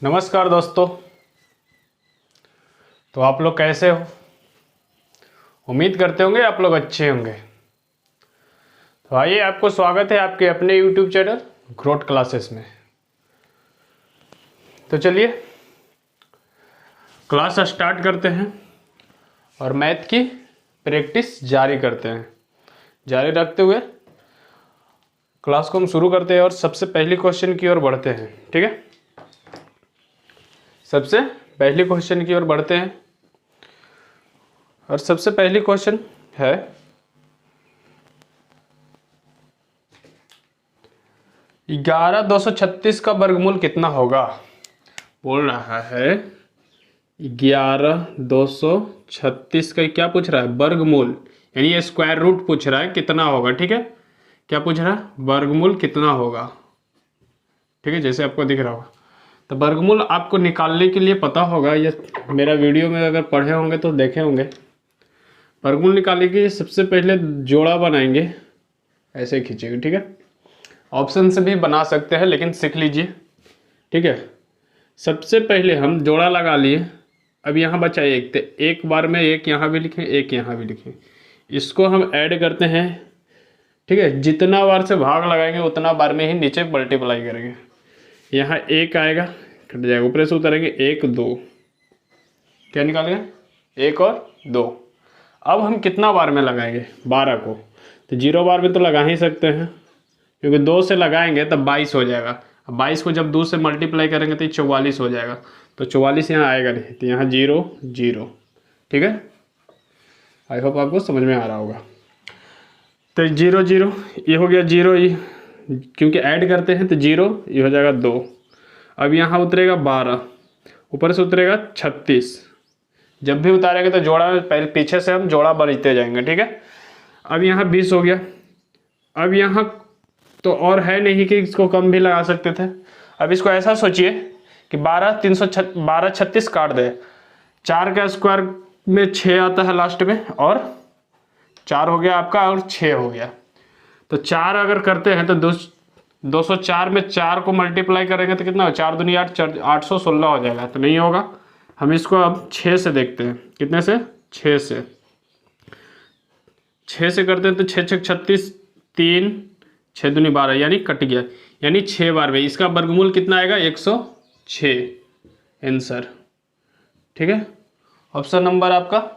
नमस्कार दोस्तों। तो आप लोग कैसे हो? उम्मीद करते होंगे आप लोग अच्छे होंगे। तो आइए, आपको स्वागत है आपके अपने YouTube चैनल ग्रोथ क्लासेस में। तो चलिए क्लास स्टार्ट करते हैं और मैथ की प्रैक्टिस जारी करते हैं। जारी रखते हुए क्लास को हम शुरू करते हैं और सबसे पहली क्वेश्चन की ओर बढ़ते हैं। ठीक है, सबसे पहली क्वेश्चन की ओर बढ़ते हैं और सबसे पहली क्वेश्चन है 11,236 का वर्गमूल कितना होगा। बोल रहा है 11,236 का क्या पूछ रहा है, वर्गमूल, यानी ये स्क्वायर रूट पूछ रहा है कितना होगा। ठीक है, क्या पूछ रहा है, वर्गमूल कितना होगा। ठीक है, जैसे आपको दिख रहा होगा। तो वर्गमूल आपको निकालने के लिए पता होगा, ये मेरा वीडियो में अगर पढ़े होंगे तो देखे होंगे। वर्गमूल निकालने के लिए सबसे पहले जोड़ा बनाएंगे, ऐसे खींचेंगे। ठीक है, ऑप्शन से भी बना सकते हैं लेकिन सीख लीजिए। ठीक है, सबसे पहले हम जोड़ा लगा लिए। अब यहाँ बचा एक, तो एक बार में एक यहाँ भी लिखें, एक यहाँ भी लिखें। इसको हम ऐड करते हैं। ठीक है, जितना बार से भाग लगाएंगे उतना बार में ही नीचे मल्टीप्लाई करेंगे। यहाँ एक आएगा, कट जाएगा, ऊपर से उतरेंगे, एक दो, क्या निकालेंगे, एक और दो। अब हम कितना बार में लगाएंगे, 12 को, तो 0 बार में तो लगा ही सकते हैं, क्योंकि 2 से लगाएंगे तब 22 हो जाएगा। अब 22 को जब 2 से मल्टीप्लाई करेंगे तो 44 हो जाएगा, तो 44 यहाँ आएगा नहीं, तो यहाँ 0 0। ठीक है, आई होप आपको समझ में आ रहा होगा। तो 0 0 ये हो गया 0, ये क्योंकि ऐड करते हैं तो 0, ये हो जाएगा 2। अब यहाँ उतरेगा 12, ऊपर से उतरेगा 36। जब भी उतारेंगे तो जोड़ा पहले पीछे से हम जोड़ा बढ़ते जाएंगे। ठीक है, अब यहाँ 20 हो गया। अब यहाँ तो और है नहीं कि इसको कम भी लगा सकते थे। अब इसको ऐसा सोचिए कि 12 36 काट दे, 4 का स्क्वायर में 6 आता है लास्ट में, और 4 हो गया आपका और 6 हो गया। तो 4 अगर करते हैं तो 204 में 4 को मल्टीप्लाई करेंगे तो कितना हो, 4 दूनी 8, 816 हो जाएगा। तो नहीं होगा। हम इसको अब 6 से देखते हैं, कितने से, 6 से। 6 से करते हैं तो 6 6 36, 3 6 दूनी 12, यानी कट गया, यानी 6 बार में। इसका वर्गमूल कितना आएगा, 106 आंसर। ठीक है, ऑप्शन नंबर आपका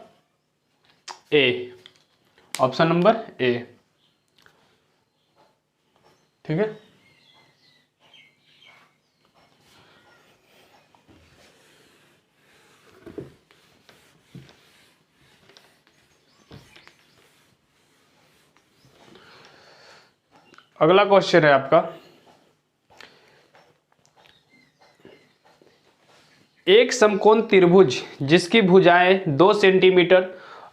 ए, ऑप्शन नंबर ए। ठीक है, अगला क्वेश्चन है आपका, एक समकोण त्रिभुज जिसकी भुजाएं 2 सेंटीमीटर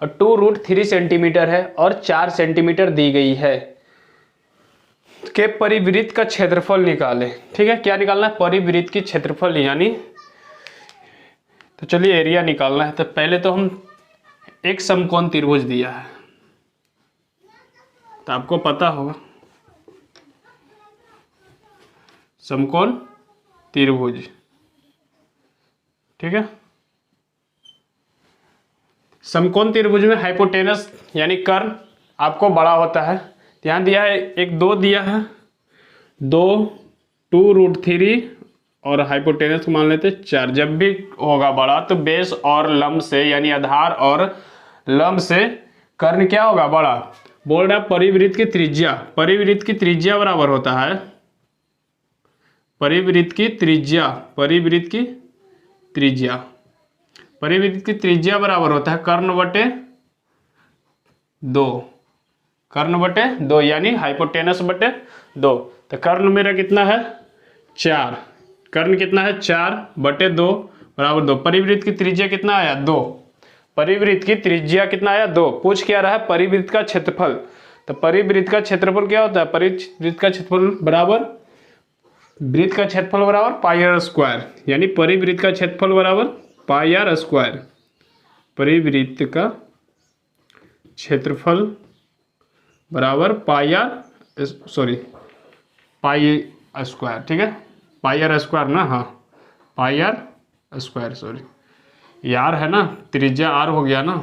और 2√3 सेंटीमीटर है और 4 सेंटीमीटर दी गई है के परिवृत्त का क्षेत्रफल निकालें। ठीक है, क्या निकालना है, परिवृत्त की क्षेत्रफल, यानी तो चलिए एरिया निकालना है। तो पहले तो हम एक समकोण त्रिभुज दिया है, तो आपको पता होगा समकोण त्रिभुज। ठीक है, समकोण त्रिभुज में हाइपोटेनस यानी कर्ण आपको बड़ा होता है। यहाँ दिया है एक 2 दिया है, 2 2√3 और हाइपोटेनस को मान लेते 4। जब भी होगा बड़ा तो बेस और लंब से, यानी आधार और लंब से कर्ण क्या होगा, बड़ा। बोल रहा है परिवृत्त की त्रिज्या, परिवृत्त की त्रिज्या बराबर होता है, परिवृत्त की त्रिज्या, परिवृत्त की त्रिज्या, परिवृत्त की त्रिज्या बराबर होता है कर्ण बटे 2, कर्ण बटे 2, यानी हाइपोटेनस बटे 2। तो कर्ण मेरा कितना है, 4, कर्ण कितना है, 4 बटे 2 बराबर 2। परिवृत्त की त्रिज्या कितना आया, 2, परिवृत्त की त्रिज्या कितना आया, 2। पूछ क्या रहा है, परिवृत्त का क्षेत्रफल। तो परिवृत्त का क्षेत्रफल क्या होता है, परिवृत्त का क्षेत्रफल बराबर, वृत्त का क्षेत्रफल बराबर पाई आर स्क्वायर, यानी परिवृत्त का क्षेत्रफल बराबर पाई आर स्क्वायर, परिवृत्त का क्षेत्रफल बराबर पाई आर पाई स्क्वायर। ठीक है, पाई आर स्क्वायर ना, हाँ, पाई आर स्क्वायर, सॉरी आर है ना, त्रिज्या आर हो गया ना,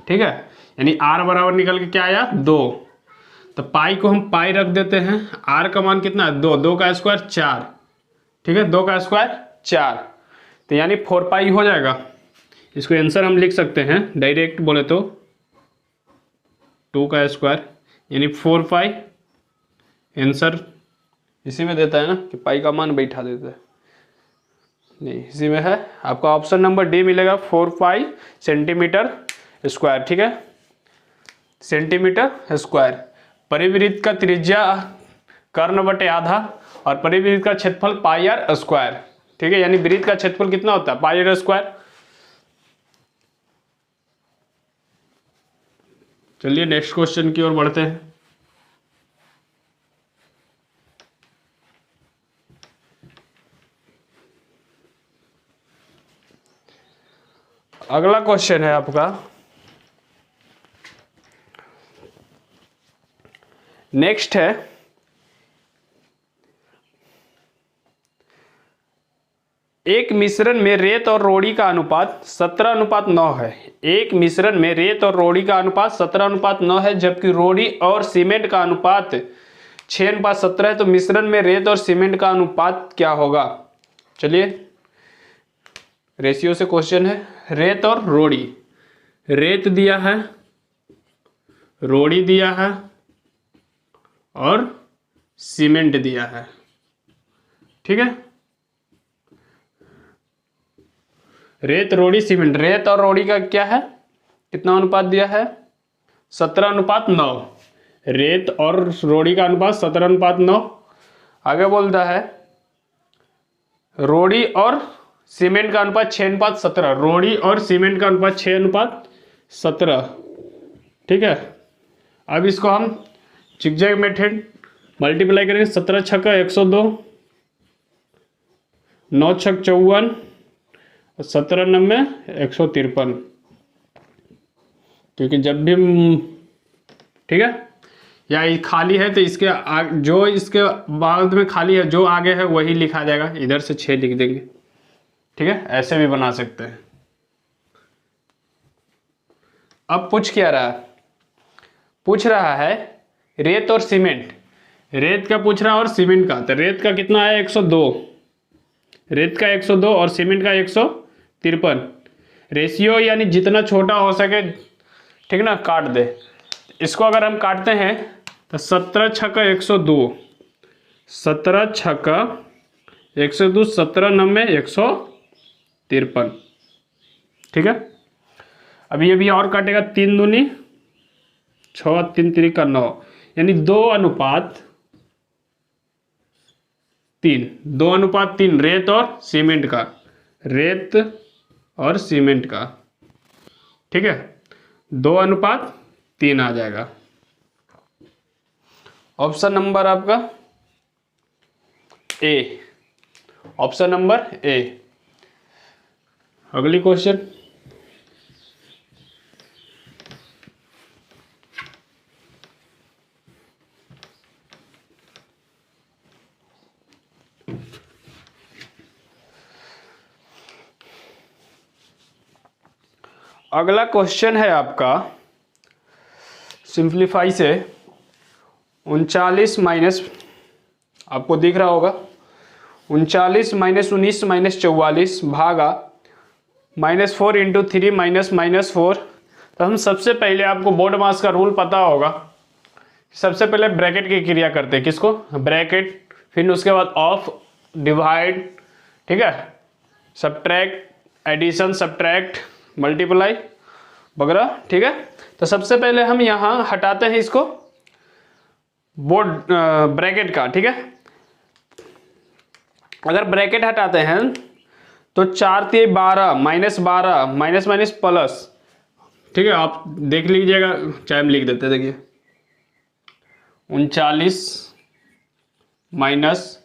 ठीक है। यानी आर बराबर निकल के क्या आया 2, तो पाई को हम पाई रख देते हैं, आर का मान कितना है 2, 2 का स्क्वायर 4, ठीक है, 2 का स्क्वायर 4, तो यानी 4 पाई हो जाएगा। इसको आंसर हम लिख सकते हैं डायरेक्ट बोले तो 2 का स्क्वायर यानी 4 पाई, आंसर इसी में देता है ना कि पाई का मान बैठा देता है, नहीं इसी में है आपका ऑप्शन नंबर डी मिलेगा 4 पाई सेंटीमीटर स्क्वायर, ठीक है, सेंटीमीटर स्क्वायर। परिवृत्त का त्रिज्या कर्ण बटे आधा और परिवृत्त का क्षेत्रफल पाई आर स्क्वायर, ठीक है, यानी वृत्त का क्षेत्रफल कितना होता है पाई आर स्क्वायर। चलिए नेक्स्ट क्वेश्चन की ओर बढ़ते हैं। अगला क्वेश्चन है आपका, नेक्स्ट है एक मिश्रण में रेत और रोड़ी का अनुपात 17:9 है। एक मिश्रण में रेत और रोड़ी का अनुपात 17:9 है, जबकि रोड़ी और सीमेंट का अनुपात 6:17 है। तो मिश्रण में रेत और सीमेंट का अनुपात क्या होगा। चलिए रेशियो से क्वेश्चन है, रेत और रोड़ी, रेत दिया है, रोड़ी दिया है और सीमेंट दिया है, ठीक है, रेत रोड़ी सीमेंट। रेत और रोड़ी का क्या है, कितना अनुपात दिया है 17:9, रेत और रोड़ी का अनुपात 17:9। आगे बोलता है रोड़ी और सीमेंट का अनुपात 6:17, रोड़ी और सीमेंट का अनुपात 6:17, ठीक है। अब इसको हम जिगजैग मेथड मल्टीप्लाई करेंगे, 17 छक्का 102, 9 छक 54, 17 नब्बे 153, क्योंकि जब भी ठीक है या ये खाली है तो इसके जो इसके बाद में खाली है जो आगे है वही लिखा जाएगा, इधर से 6 लिख देंगे, ठीक है, ऐसे भी बना सकते हैं। अब पूछ क्या रहा है, पूछ रहा है रेत और सीमेंट, रेत का पूछ रहा है और सीमेंट का, तो रेत का कितना है 102, रेत का 102 और सीमेंट का 153, रेशियो यानी जितना छोटा हो सके, ठीक ना, काट दे। इसको अगर हम काटते हैं तो 17 छक्का 102, 17 छक्का 102, 17 नब्बे 153, ठीक है। अभी ये भी और काटेगा, 3 दूनी 6, 3 3 9, यानी 2:3, 2:3 रेत और सीमेंट का, रेत और सीमेंट का, ठीक है, 2:3 आ जाएगा। ऑप्शन नंबर आपका ए, ऑप्शन नंबर ए। अगली क्वेश्चन, अगला क्वेश्चन है आपका सिंप्लीफाई से 39 माइनस, आपको दिख रहा होगा 39 माइनस 19 माइनस 44 भागा -4 इंटू 3 माइनस 4। तो हम सबसे पहले, आपको बोर्ड मास का रूल पता होगा, सबसे पहले ब्रैकेट की क्रिया करते हैं, किसको, ब्रैकेट, फिर उसके बाद ऑफ, डिवाइड, ठीक है, सब्ट्रैक्ट, एडिशन, सब्ट्रैक्ट, मल्टीप्लाई वगैरह, ठीक है। तो सबसे पहले हम यहाँ हटाते हैं इसको बोर्ड ब्रैकेट का, ठीक है। अगर ब्रैकेट हटाते हैं तो 4 × 12 -12 माइनस माइनस प्लस, ठीक है, आप देख लीजिएगा, चाहे हम लिख देते हैं, देखिए 39 माइनस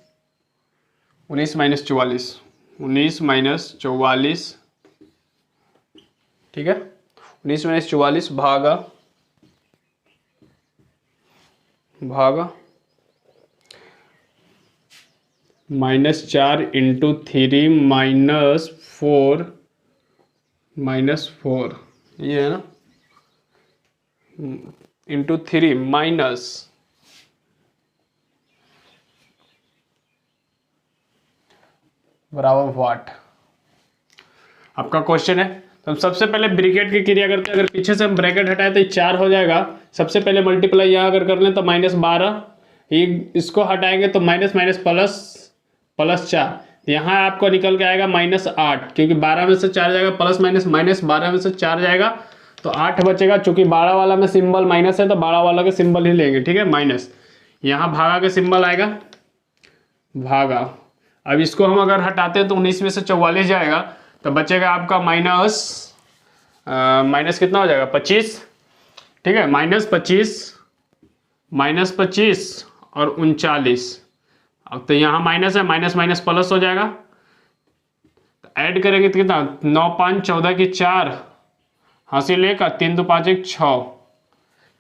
19 माइनस 44, 19 माइनस 44, ठीक है, 19 माइनस 44 भागा 4 -4 इंटू 3 -4 ये है ना, इंटू 3 माइनस बराबर वाट आपका क्वेश्चन है। तो हम सबसे पहले ब्रैकेट की क्रिया करते हैं। अगर पीछे से हम ब्रैकेट हटाए तो 4 हो जाएगा। सबसे पहले मल्टीप्लाई यहाँ अगर कर लें तो -12, ये इसको हटाएंगे तो माइनस माइनस प्लस प्लस 4, यहाँ आपको निकल के आएगा -8, क्योंकि 12 में से 4 जाएगा, प्लस माइनस माइनस 12 में से 4 जाएगा तो 8 बचेगा। चूंकि 12 वाला में सिंबल माइनस है तो 12 वाला का सिंबल ही लेंगे, ठीक है, माइनस। यहाँ भागा का सिंबल आएगा, भागा। अब इसको हम अगर हटाते हैं तो 19 में से 44 जाएगा तो बचेगा आपका माइनस कितना हो जाएगा 25, ठीक है, -25 और 39। अब तो यहाँ माइनस है, माइनस माइनस प्लस हो जाएगा, तो ऐड करेंगे तो कितना 9 5 14 की 4 हासिल 1 और 3 2 5 1 6,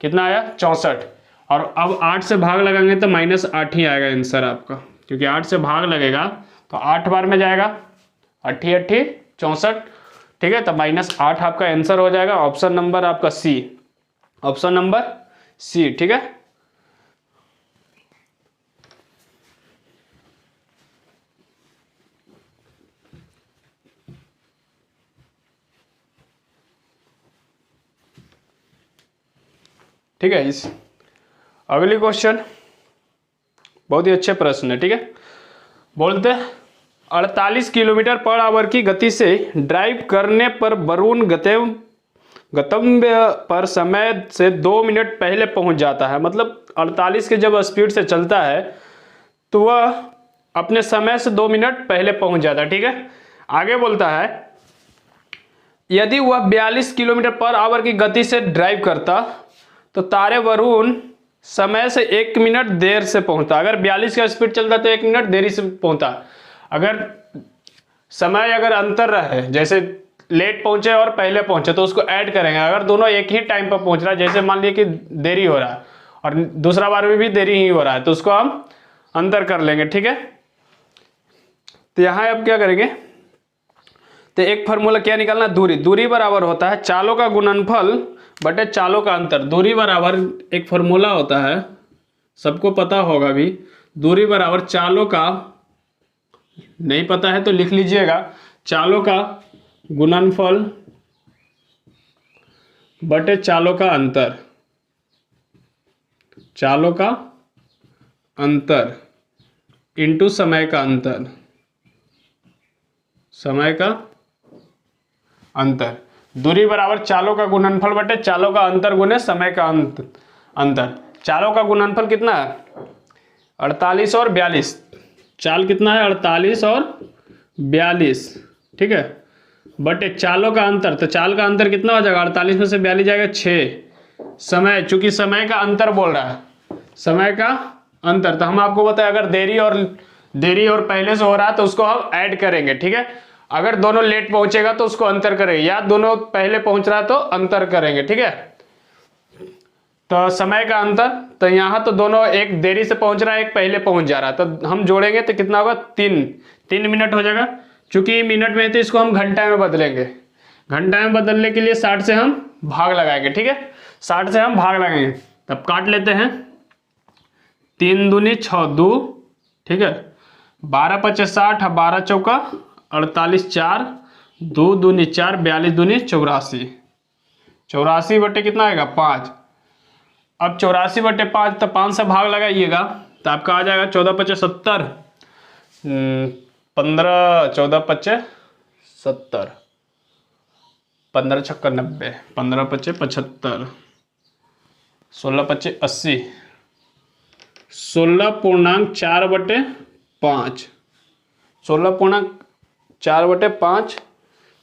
कितना आया 64। और अब 8 से भाग लगाएंगे तो -8 ही आएगा आंसर आपका, क्योंकि 8 से भाग लगेगा तो 8 बार में जाएगा, 8 8 64, ठीक है। तो -8 आपका आंसर हो जाएगा। ऑप्शन नंबर आपका सी, ऑप्शन नंबर सी, ठीक है। ठीक है, इस अगली क्वेश्चन बहुत ही अच्छे प्रश्न है, ठीक है। बोलते हैं 48 किलोमीटर पर आवर की गति से ड्राइव करने पर वरुण गंतव्य पर समय से 2 मिनट पहले पहुंच जाता है। मतलब 48 के जब स्पीड से चलता है तो वह अपने समय से 2 मिनट पहले पहुंच जाता है, ठीक है। आगे बोलता है यदि वह 42 किलोमीटर पर आवर की गति से ड्राइव करता तो तारे वरुण समय से 1 मिनट देर से पहुंचता। अगर 42 का स्पीड चलता तो 1 मिनट देरी से पहुंचता। अगर समय अगर अंतर रहे, जैसे लेट पहुंचे और पहले पहुंचे, तो उसको ऐड करेंगे। अगर दोनों एक ही टाइम पर पहुंच रहा है, जैसे मान लिया कि देरी हो रहा है और दूसरा बार में भी देरी ही हो रहा है, तो उसको हम अंतर कर लेंगे, ठीक है। तो यहां अब क्या करेंगे, तो एक फार्मूला क्या निकालना, दूरी बराबर होता है चालों का गुणनफल बटे चालों का अंतर। दूरी बराबर एक फार्मूला होता है, सबको पता होगा भी, दूरी बराबर चालों का, नहीं पता है तो लिख लीजिएगा, चालों का गुणनफल बटे चालों का अंतर, चालों का अंतर इंटू समय का अंतर, समय का अंतर। दूरी बराबर चालों का गुणनफल बटे चालों का अंतर गुने समय का अंतर। चालों का गुणनफल कितना है 48 और 42, चाल कितना है 48 और 42, ठीक है, बटे चालों का अंतर। तो चाल का अंतर कितना हो जाएगा, 48 में से 42 जाएगा 6। समय, चूंकि समय का अंतर बोल रहा है, समय का अंतर, तो हम आपको बताया अगर देरी और पहले से हो रहा है तो उसको हम ऐड करेंगे, ठीक है। अगर दोनों लेट पहुंचेगा तो उसको अंतर करेंगे, या दोनों पहले पहुंच रहा है तो अंतर करेंगे, ठीक है। तो समय का अंतर, तो यहाँ तो दोनों एक देरी से पहुंच रहा है, एक पहले पहुंच जा रहा है, तो हम जोड़ेंगे तो कितना होगा 3 मिनट हो जाएगा। चूंकि मिनट में है तो इसको हम घंटा में बदलेंगे। घंटा में बदलने के लिए 60 से हम भाग लगाएंगे, ठीक है, 60 से हम भाग लगाएंगे। तब काट लेते हैं, 3 दूनी 6 2, ठीक है, 12 5 60, 12 चौका 48, 4 2 दूनी 4, 42 दूनी 84, 84 बटे कितना आएगा 5। अब 84 बटे 5, तो 5 से भाग लगाइएगा तो आपका आ जाएगा 14 5 70, 15 14 5 70, 15 छक्का 90, 15 5 75, 16 5 80, 16.4 बटे 5, 16.4 बटे 5,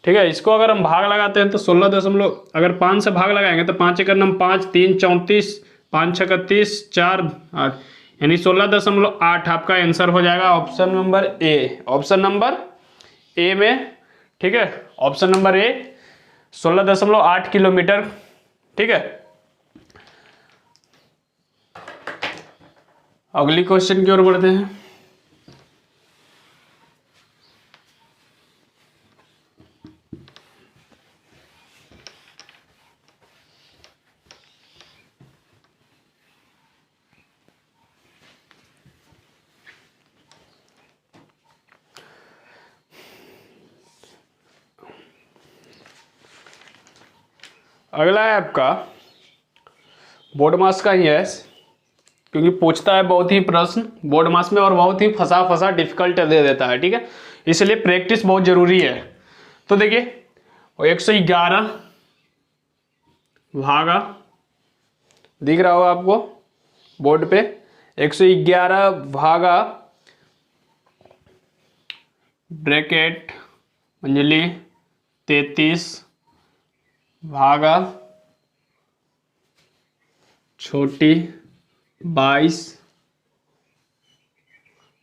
ठीक है। इसको अगर हम भाग लगाते हैं तो 16 अगर 5 से भाग लगाएंगे तो 5 एकड़ 5 3 34, 5 6 30, 4 8, यानी 16.8 आपका आंसर हो जाएगा option number A, option number A में, ठीक है, ऑप्शन नंबर ए 16.8 किलोमीटर, ठीक है। अगली क्वेश्चन की ओर बढ़ते हैं। अगला है आपका बोर्ड मास का ही है, क्योंकि पूछता है बहुत ही प्रश्न बोर्ड मास में और बहुत ही फंसा फंसा डिफिकल्ट दे देता है, ठीक है, इसलिए प्रैक्टिस बहुत जरूरी है। तो देखिए 111 भागा, दिख रहा होगा आपको बोर्ड पे, 111 भागा ब्रैकेट मंजली 33 भागा छोटी 22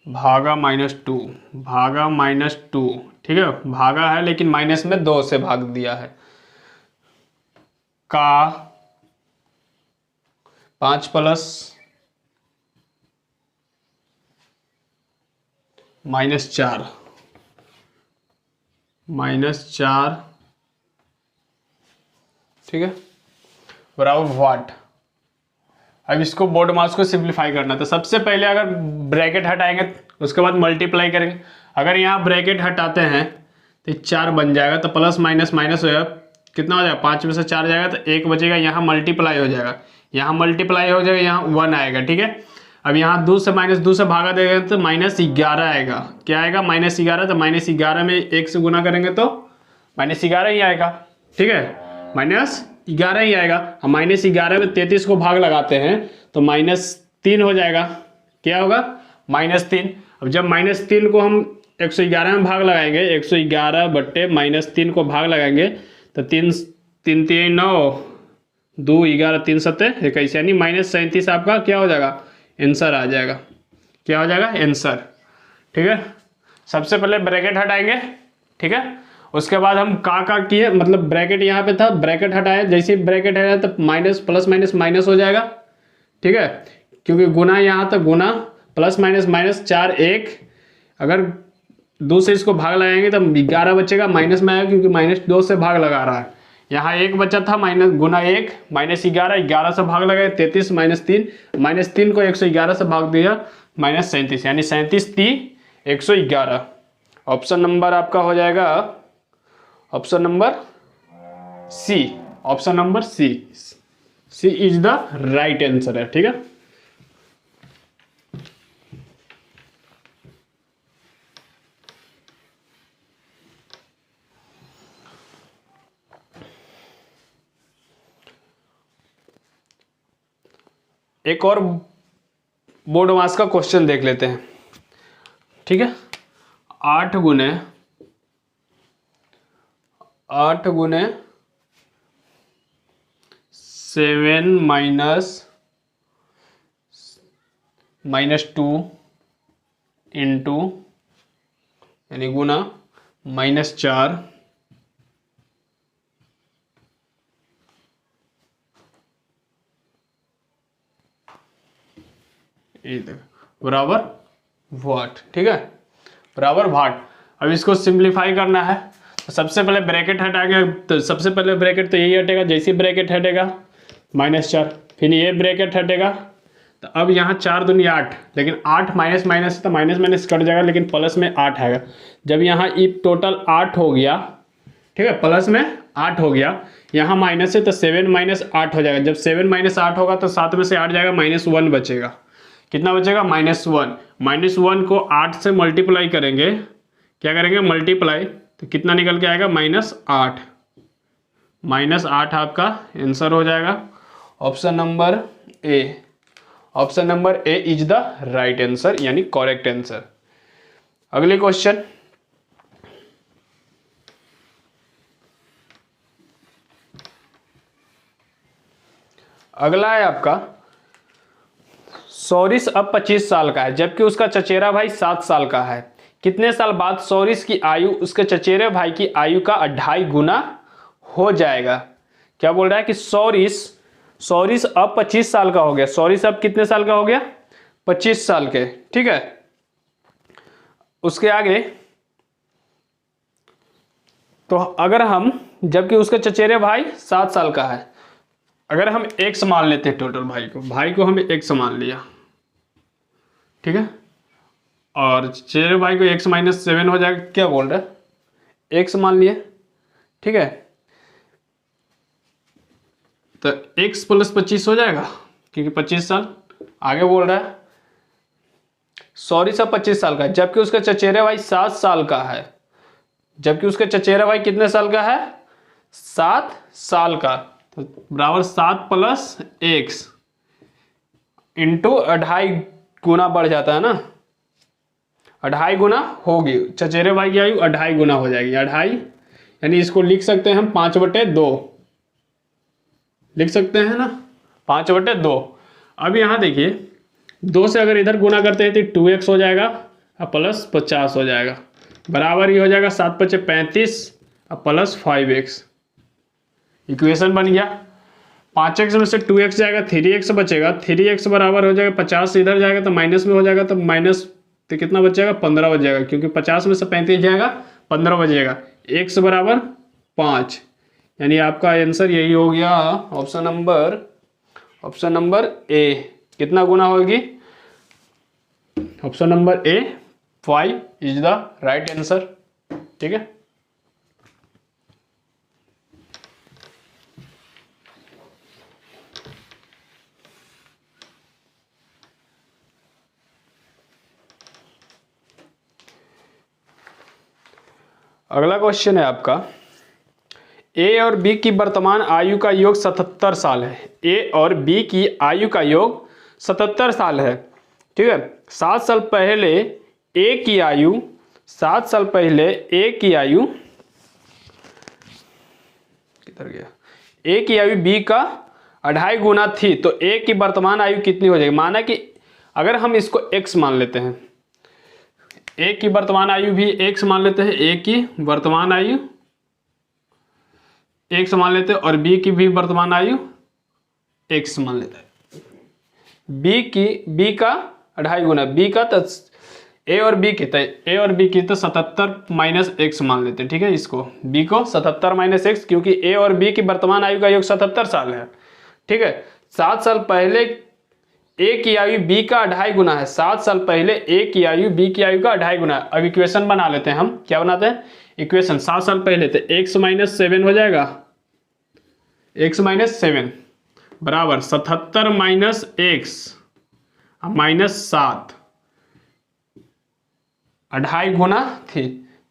भागा -2 भागा -2, ठीक है, भागा है लेकिन माइनस में 2 से भाग दिया है, का 5 प्लस -4 -4, ठीक है, बराबर वाट। अब इसको बोर्ड मास को सिंप्लीफाई करना है, तो सबसे पहले अगर ब्रैकेट हटाएंगे उसके बाद मल्टीप्लाई करेंगे। अगर यहाँ ब्रैकेट हटाते हैं तो 4 बन जाएगा, तो प्लस माइनस माइनस हो जाएगा, कितना हो जाएगा 5 में से 4 जाएगा तो 1 बचेगा, यहाँ मल्टीप्लाई हो जाएगा, यहाँ मल्टीप्लाई हो जाएगा, यहाँ 1 आएगा, ठीक है। अब यहाँ 2 से भागा देगा तो -11 आएगा, क्या आएगा -11, तो -11 में 1 से गुना करेंगे तो -11 ही आएगा, ठीक है, -11 ही आएगा। हम -11 में 33 को भाग लगाते हैं तो -3 हो जाएगा, क्या होगा -3। अब जब -3 को हम 111 में भाग लगाएंगे, 111 बट्टे -3 को भाग लगाएंगे तो 3 3 3 9 2 11 3 7 21, यानी -37 आपका क्या हो जाएगा आंसर आ जाएगा, क्या हो जाएगा आंसर, ठीक है। सबसे पहले ब्रैकेट हटाएंगे, ठीक है, उसके बाद हम का किए, मतलब ब्रैकेट यहाँ पे था, ब्रैकेट हटाया, जैसे ब्रैकेट हटाया तो माइनस प्लस माइनस माइनस हो जाएगा, ठीक है, क्योंकि गुना यहाँ तक गुना प्लस माइनस माइनस 4 1, अगर 2 से इसको भाग लगाएंगे तो 11 बचेगा, माइनस में आएगा क्योंकि -2 से भाग लगा रहा है, यहाँ 1 बचा था, माइनस गुना 1 -11, 11 से भाग लगाए 33 -3 को 111 से भाग दिया -37, यानी 37 × 111। ऑप्शन नंबर आपका हो जाएगा option number C, option number C is the right answer है, ठीक है। एक और बोर्ड मास का क्वेश्चन देख लेते हैं, ठीक है। 8 गुने 7 -2 इंटू यानी गुना -4 बराबर वाट, ठीक है, बराबर वाट। अब इसको सिंप्लीफाई करना है, तो सबसे पहले ब्रैकेट हटाएंगे, तो सबसे पहले ब्रैकेट तो यही हटेगा, जैसे ब्रैकेट हटेगा -4, फिर ये ब्रैकेट हटेगा, तो अब यहाँ 4 दूनी 8, लेकिन 8 माइनस माइनस तो माइनस माइनस कट जाएगा, लेकिन प्लस में 8 आएगा। जब यहाँ टोटल 8 हो गया, ठीक है, प्लस में 8 हो गया, यहाँ माइनस है तो 7 - 8 हो जाएगा। जब 7 - 8 होगा तो 7 में से 8 जाएगा, -1 बचेगा, कितना बचेगा -1। -1 को 8 से मल्टीप्लाई करेंगे, क्या करेंगे मल्टीप्लाई, तो कितना निकल के आएगा -8, -8 आपका आंसर हो जाएगा। Option number A, option number A is the right answer, यानी करेक्ट आंसर। अगले क्वेश्चन, अगला है आपका सौरिस अब 25 साल का है, जबकि उसका चचेरा भाई 7 साल का है। कितने साल बाद सौरिस की आयु उसके चचेरे भाई की आयु का 2.5 गुना हो जाएगा। क्या बोल रहा है कि सौरिस अब 25 साल का हो गया, सौरिस अब कितने साल का हो गया 25 साल के, ठीक है। उसके आगे तो अगर हम, जबकि उसके चचेरे भाई 7 साल का है, अगर हम x मान लेते हैं टोटल भाई को हम x मान लिया, ठीक है, और चचेरे भाई को x - 7 हो जाएगा, क्या बोल रहा है x मान लिए, ठीक है। तो x प्लस 25 हो जाएगा, क्योंकि 25 साल आगे बोल रहा है। सॉरी सर 25 साल का है, जबकि उसका चचेरा भाई 7 साल का है। जबकि उसका चचेरा भाई कितने साल का है? 7 साल का। तो बराबर 7 प्लस एक्स इंटू 2.5 गुना बढ़ जाता है ना, 2.5 गुना होगी। चचेरे भाई की आयु 2.5 गुना हो जाएगी, 2.5, यानी इसको लिख सकते हैं हम 5/2 लिख सकते हैं ना, 5/2। अब यहाँ देखिए 2 से अगर इधर गुना करते हैं तो 2x हो जाएगा और प्लस 50 हो जाएगा, बराबर ही हो जाएगा 7×5 = 35 और प्लस 5x। इक्वेशन बन गया। 5x में से 2x जाएगा, 3x बचेगा, 3x बराबर हो जाएगा 50 इधर जाएगा तो माइनस में हो जाएगा, तो माइनस तो कितना बचेगा? 15 बच जाएगा, क्योंकि 50 में से 35 जाएगा 15 बचेगा। x बराबर 5, यानी आपका आंसर यही हो गया, ऑप्शन नंबर ए। कितना गुना होगी? Option number A 5 is the right answer. ठीक है, अगला क्वेश्चन है आपका, ए और बी की वर्तमान आयु का योग 77 साल है। ए और बी की आयु का योग 77 साल है। ठीक है, 7 साल पहले ए की आयु 7 साल पहले ए की आयु किधर गया? ए की आयु बी का 2.5 गुना थी, तो ए की वर्तमान आयु कितनी हो जाएगी? माना कि अगर हम इसको x मान लेते हैं, ए की वर्तमान आयु भी x मान लेते हैं, ए की वर्तमान आयु x मान लेते हैं, और बी की भी वर्तमान आयु x मान लेते हैं। बी का 2.5 गुना, बी का तो ए और बी की तो 77 माइनस एक्स मान लेते हैं। ठीक है, इसको बी को 77 माइनस एक्स, क्योंकि ए और बी की वर्तमान आयु का योग 77 साल है। ठीक है, 7 साल पहले ए की आयु बी का 2.5 गुना है। 7 साल पहले ए की आयु बी की आयु का 2.5 गुना है। अब इक्वेशन बना लेते हैं हम। क्या बनाते हैं इक्वेशन? 7 साल पहले तो x माइनस 7 हो जाएगा, x माइनस 7 बराबर 77 माइनस एक्स माइनस 7, 2.5 गुना थी,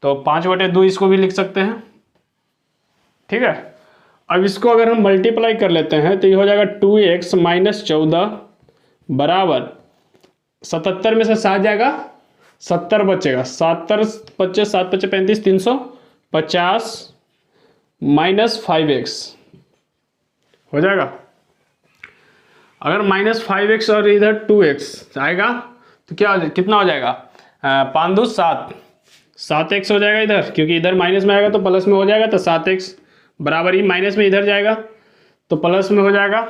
तो 5/2 इसको भी लिख सकते हैं। ठीक है, अब इसको अगर हम मल्टीप्लाई कर लेते हैं तो ये हो जाएगा 2x माइनस 14 बराबर 77 में से 7 जाएगा, 70 बचेगा, 7×5 = 350 माइनस 5x हो जाएगा। अगर माइनस 5x और इधर 2x आएगा तो क्या कितना हो जाएगा? 5×2 = 7, 7x हो जाएगा इधर, क्योंकि इधर माइनस में आएगा तो प्लस में हो जाएगा, तो 7x बराबर ही माइनस में इधर जाएगा तो प्लस में हो जाएगा,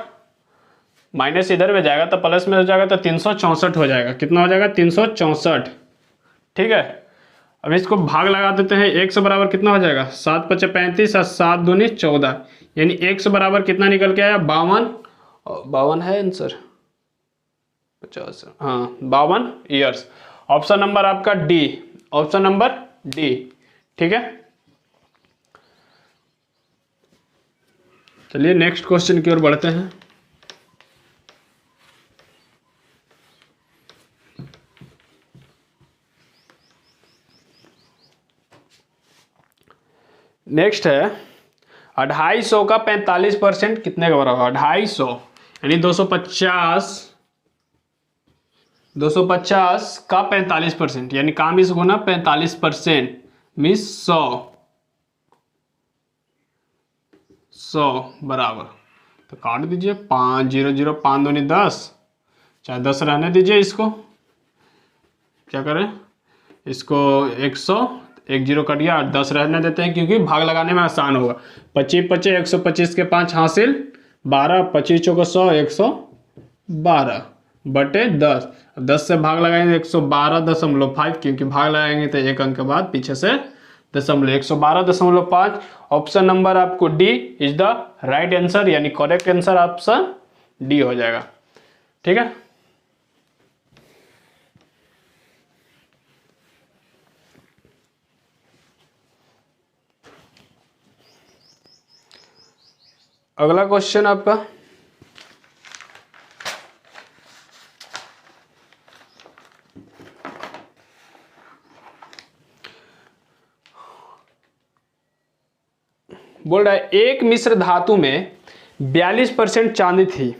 माइनस इधर में जाएगा तो प्लस में हो जाएगा, तो 364 हो जाएगा। कितना हो जाएगा? 364। ठीक है, अब इसको भाग लगा देते हैं। x बराबर कितना हो जाएगा? 7×5 = 35 और 7×2 = 14, यानी x बराबर कितना निकल के आया? 52 है आंसर, 50, हाँ 52 ईयर्स। ऑप्शन नंबर आपका डी, ऑप्शन नंबर डी। ठीक है, चलिए नेक्स्ट क्वेश्चन की ओर बढ़ते हैं। नेक्स्ट है 250 का 45% कितने का बराबर होगा? 250 यानी 250 का 45%, यानी काम इस गुना 45% मीन्स 100 बराबर, तो काट दीजिए 5 0 0 5 दूनी 10, चाहे 10 रहने दीजिए। इसको क्या करें? इसको 100, 1 0 कट गया, 10 रहने देते हैं क्योंकि भाग लगाने में आसान होगा। 25 25 125 के 5 हासिल 12, 25 चौको 100, 112 बटे 10। 10 से भाग लगाएंगे 112.5, क्योंकि भाग लगाएंगे तो एक अंक के बाद पीछे से दशमलव, 112.5। ऑप्शन नंबर आपको D is the right answer, यानी करेक्ट आंसर ऑप्शन डी हो जाएगा। ठीक है, अगला क्वेश्चन आपका, बोल रहा है एक मिश्र धातु में 42% चांदी थी।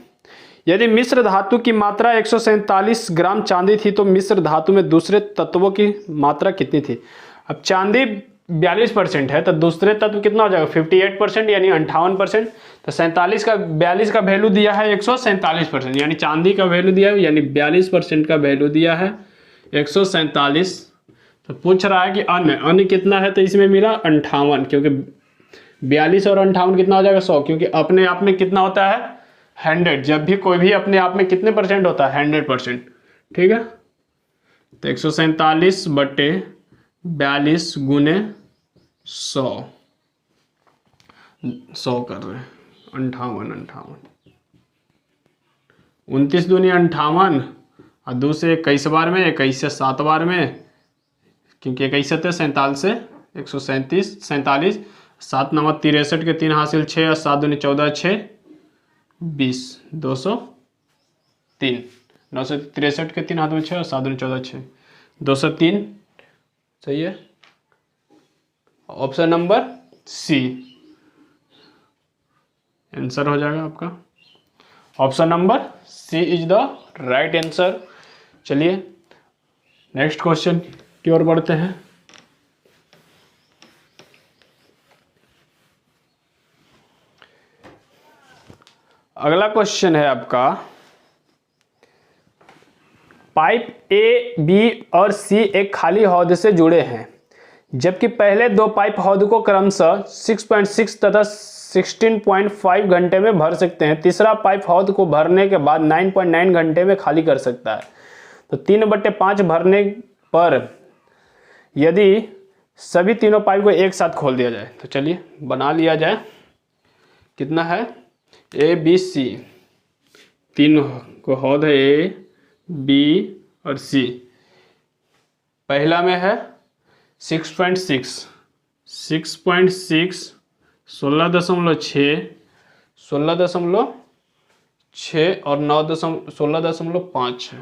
यदि मिश्र धातु की मात्रा 147 ग्राम चांदी थी तो मिश्र धातु में दूसरे तत्वों की मात्रा कितनी थी। अब चांदी 42% है तो दूसरे तत्व कितना हो जाएगा 58% यानी 58%। तो 47 का 42 का वैल्यू दिया है 147%, यानी चांदी का वैल्यू दिया है, यानी 42% का वैल्यू दिया है 147। तो पूछ रहा है कि अन्य कितना है, तो इसमें मिला 58, क्योंकि 42 और 58 कितना हो जाएगा 100, क्योंकि अपने आप में कितना होता है 100। जब भी कोई भी अपने आप में कितने परसेंट होता है 100%। ठीक है, तो 147 बटे 42 गुने 100 कर रहे हैं 58 29 दूनी 58 और दूसरे 21 बार में 21 से 7 बार में, क्योंकि 21 थे 47 से 137 47 7 9 63 के 3 हासिल 6 और 7 दूनी 14 6 20 203 963 के 3 हाथ में 6 और 7 दूनी 14 6 203 सही है। ऑप्शन नंबर सी आंसर हो जाएगा आपका। Option number C is the right answer. चलिए नेक्स्ट क्वेश्चन की ओर बढ़ते हैं। अगला क्वेश्चन है आपका, पाइप ए बी और सी एक खाली हौद से जुड़े हैं, जबकि पहले दो पाइप हौद को क्रमशः 6.6 तथा 16.5 घंटे में भर सकते हैं। तीसरा पाइप हौद को भरने के बाद 9.9 घंटे में खाली कर सकता है। तो 3/5 भरने पर यदि सभी तीनों पाइप को एक साथ खोल दिया जाए, तो चलिए बना लिया जाए। कितना है ए बी सी, तीन को हौद है ए बी और सी। पहला में है 6.6 16.6 16.6 16.6 और 16.5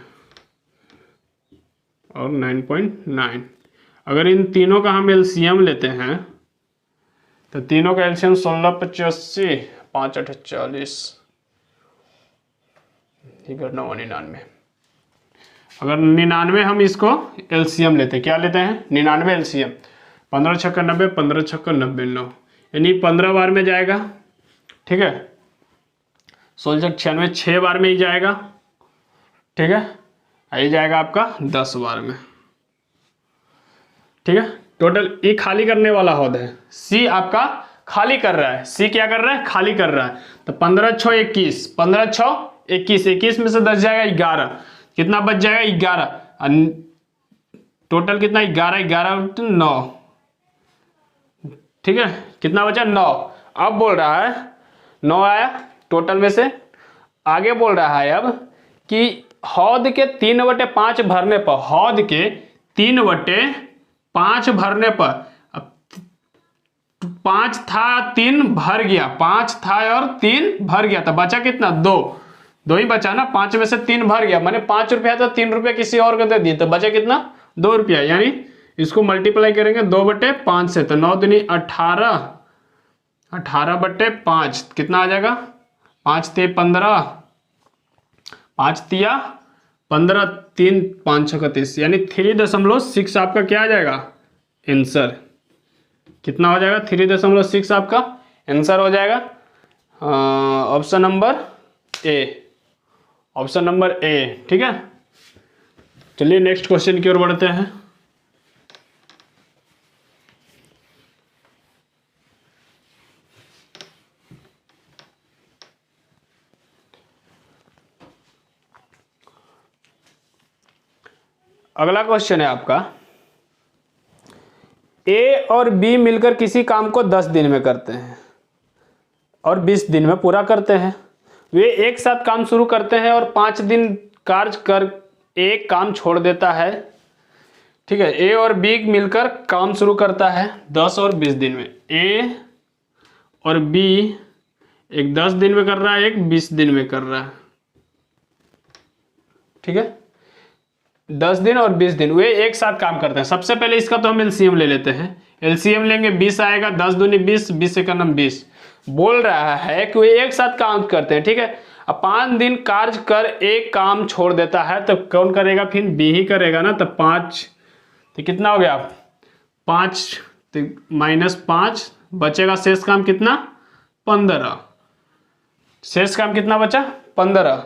और 9.9। अगर इन तीनों का हम एलसीएम लेते हैं तो तीनों का एलसीएम 16/85 5 8 40 99। अगर 99 हम इसको एलसीएम लेते हैं, क्या लेते हैं 99 एलसीएम, 15 छक्का 90 15 छक्का 90 9, यानी 15 बार में जाएगा। ठीक है, 16 96 6 बार में ही जाएगा। ठीक है, यही जाएगा आपका 10 बार में। ठीक है, टोटल ये खाली करने वाला हौद है। सी आपका खाली कर रहा है, सी क्या कर रहा है खाली कर रहा है। तो 15 6 21 15 6 21 21 में से 10 जाएगा 11, कितना बच जाएगा 11। टोटल कितना 11 11 9। ठीक है, कितना बचा 9। अब बोल रहा है 9 आया टोटल में से। आगे बोल रहा है अब कि हौद के 3/5 भरने पर, हौद के 3/5 भरने पर, अब 5 था 3 भर गया, 5 था और 3 भर गया, तो बचा कितना 2 ही बचा ना। 5 में से 3 भर गया, मैंने 5 रुपया था 3 रुपया किसी और को दे दिए, तो बचा कितना 2 रुपया। यानी इसको मल्टीप्लाई करेंगे 2/5 से, तो 9 दूनी 18 18/5 कितना आ जाएगा 5 × 15 5 × 15 3 5 6 30, यानी 3.6 आपका क्या आ जाएगा आंसर। कितना हो जाएगा 3.6 आपका आंसर हो जाएगा। Option number A, option number A. ठीक है, चलिए नेक्स्ट क्वेश्चन की ओर बढ़ते हैं। अगला क्वेश्चन है आपका, ए और बी मिलकर किसी काम को 10 दिन में करते हैं और 20 दिन में पूरा करते हैं। वे एक साथ काम शुरू करते हैं और 5 दिन कार्य कर एक काम छोड़ देता है। ठीक है, ए और बी मिलकर काम शुरू करता है 10 और 20 दिन में। ए और बी एक 10 दिन में कर रहा है, एक 20 दिन में कर रहा है। ठीक है, 10 दिन और 20 दिन वे एक साथ काम करते हैं। सबसे पहले इसका तो हम एलसीएम ले लेते हैं। एलसीएम लेंगे, 20 आएगा, 10 दूनी 20, 20 एक 20। बोल रहा है कि वे एक साथ काम करते हैं। ठीक है, अब 5 दिन कार्य कर एक काम छोड़ देता है तो कौन करेगा? फिर बी ही करेगा ना। तो 5, तो कितना हो गया? 5 तो -5 बचेगा, शेष काम कितना? 15। शेष काम कितना बचा? 15।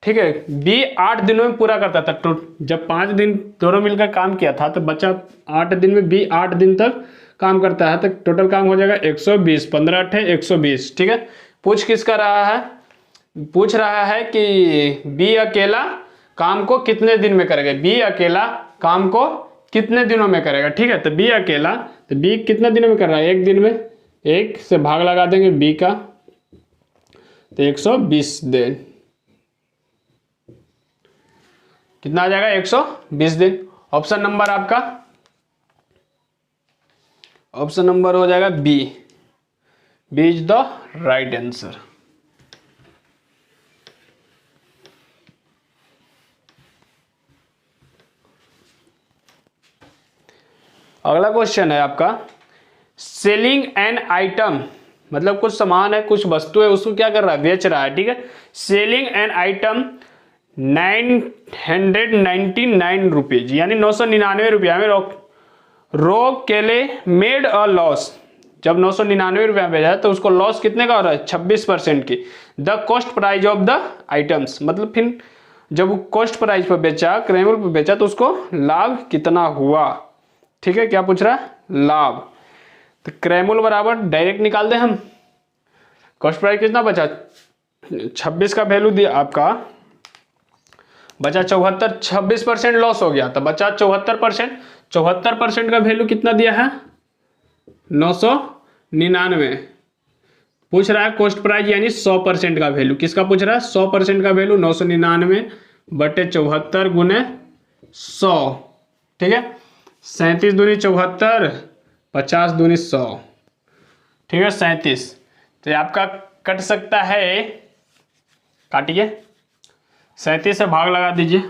ठीक है, बी 8 दिनों में पूरा करता था। तो जब 5 दिन दोनों मिलकर काम किया था तो बचा 8 दिन में। बी 8 दिन तक काम करता है तो टोटल काम हो जाएगा 120। 15 8 120। ठीक है, पूछ किसका रहा है? पूछ रहा है कि बी अकेला काम को कितने दिन में करेगा। बी अकेला काम को कितने दिनों में करेगा। ठीक है, तो बी अकेला, तो बी कितने दिनों में कर रहा है? 1 दिन में। 1 से भाग लगा देंगे बी का, तो 120 दिन। कितना आ जाएगा? 120 दिन। ऑप्शन नंबर आपका, ऑप्शन नंबर हो जाएगा B. B is the right answer. अगला क्वेश्चन है आपका, सेलिंग एन आइटम, मतलब कुछ सामान है, कुछ वस्तु है, उसको क्या कर रहा है? बेच रहा है। ठीक है, सेलिंग एन आइटम 999 रुपीज, यानी 999 रुपया में रो केले मेड अ लॉस। जब 999 रुपया भेजा तो उसको लॉस कितने का हो रहा है? 26% की। The cost price of the items, मतलब फिर जब वो कॉस्ट प्राइस पर बेचा, क्रैमल पर बेचा, तो उसको लाभ कितना हुआ। ठीक है, क्या पूछ रहा है? लाभ। तो क्रैमल बराबर डायरेक्ट निकाल दे हम। कॉस्ट प्राइस कितना बचा? 26 का वैल्यू दिया आपका, बचा 74। 26% लॉस हो गया तो बचा 74%। 74% का वैल्यू कितना दिया है? 999। पूछ रहा है कॉस्ट प्राइस यानी 100% का वैल्यू। किसका पूछ रहा है? 100% का वैल्यू 999 बटे 74 गुने 100। ठीक है, 37 दूनी 74, 50 दूनी 100। ठीक है, 37। तो ये आपका कट सकता है, काटिए। 37 से भाग लगा दीजिए।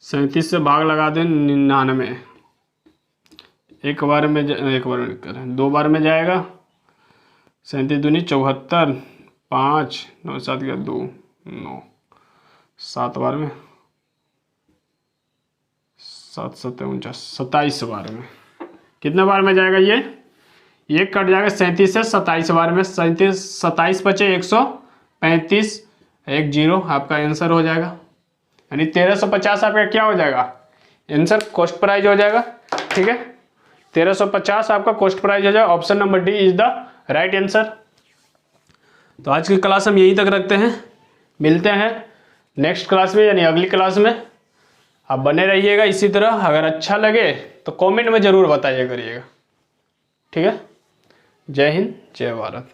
37 से भाग लगा दें 99। एक बार में करें, 2 बार में जाएगा। 37 दूनी 74, 5 9 7 का 2 9, 7 बार में, 7 7 49, 27 बार में। कितने बार में जाएगा ये कट जाएगा 37 से 27 बार में। 27 बचे 135, 1 0 आपका आंसर हो जाएगा। यानी 1350 आपका क्या हो जाएगा? आंसर कॉस्ट प्राइस हो जाएगा। ठीक है, 1350 आपका कॉस्ट प्राइस हो जाएगा। Option number D is the right answer. तो आज की क्लास हम यहीं तक रखते हैं, मिलते हैं नेक्स्ट क्लास में, यानी अगली क्लास में। आप बने रहिएगा इसी तरह। अगर अच्छा लगे तो कमेंट में ज़रूर बताइए करिएगा। ठीक है, जय हिंद, जय भारत।